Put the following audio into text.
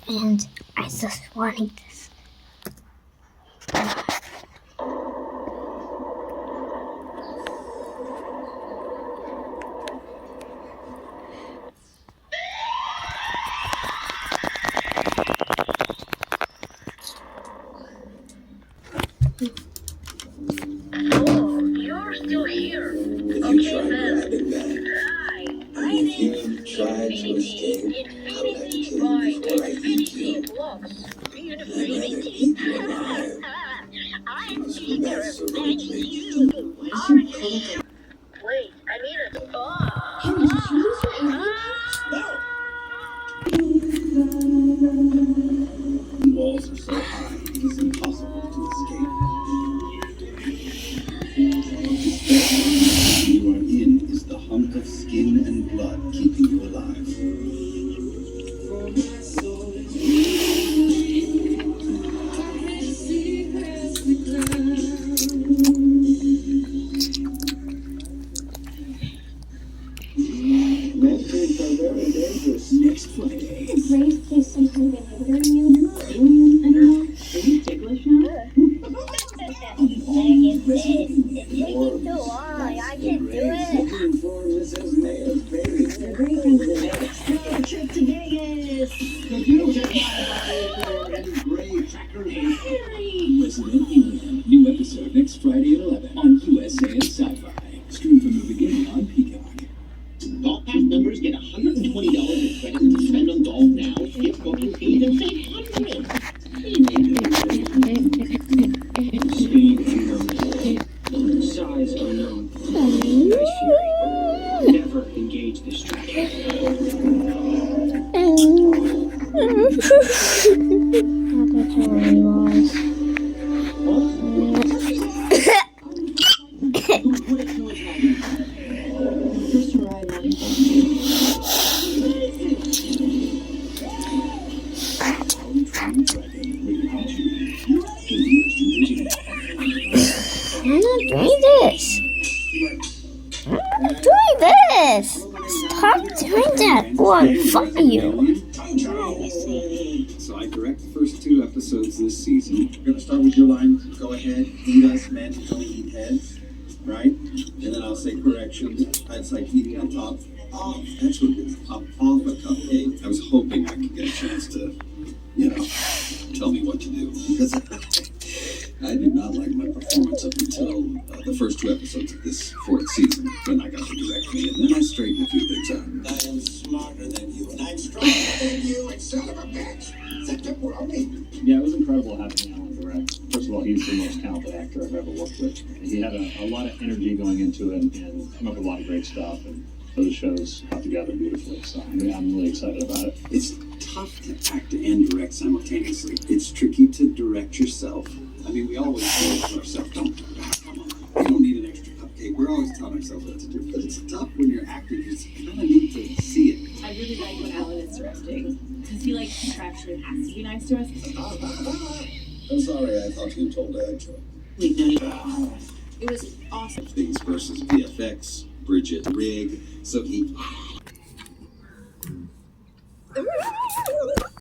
and I just wanted this. Oh, you're still here. Okay, then. Hi, my name is Infinity by Infinity Blocks. Infinity? I'm eager. Thank you. Wait, I need a... Walls are so high, it is impossible to escape. You are in is the hunk of skin and blood keeping you alive. Medicines are very dangerous. Next Friday. Raise takes some kind of inhibitor in you. You're not alien anymore. Are you ticklish now? I can do it. Looking for Mrs. Mayor's baby. They're great friends in Vegas. No trip to Vegas. Computer and great trackers. Resident Alien. New episode next Friday at 11 on USA and Sci-Fi. Stream from the beginning on Peacock. Golf Pass members get $120 in credits to spend on golf now. Gift booking fees and save hundreds. Speed unknown. Size unknown. Night Fury. Never engage this track. Oh, that's all it was. First arrival. I'm not doing this. I'm not doing this. Stop doing that. Or I'll fire you. So I direct the first 2 episodes this season. We're gonna start with your line. Go ahead, eat us, men who only eat heads, right? And then I'll say corrections. It's like eating the top off. That's what it's top off a cupcake. I was hoping I could get a chance to, tell me what to do because I did not like my performance up until the first 2 episodes of this 4th season when I got to direct me, and then I straightened a few things out. I am smarter than you, and I'm stronger than you, and son of a bitch! Yeah, it was incredible having Alan direct. First of all, he's the most talented actor I've ever worked with. He had a lot of energy going into it and came up with a lot of great stuff, and those shows got together beautifully. So I'm really excited about it. It's tough to act and direct simultaneously. It's tricky to direct yourself. I mean, we always say to ourselves, come on, we don't need an extra cupcake. We're always telling ourselves what to do, but it's tough when you're acting. You just kind of need to see it. I really like when Alan is directing, because he contractually has to be nice to us. I'm sorry, I thought you told a joke. It was awesome. Things versus VFX, Bridget Rig, so he...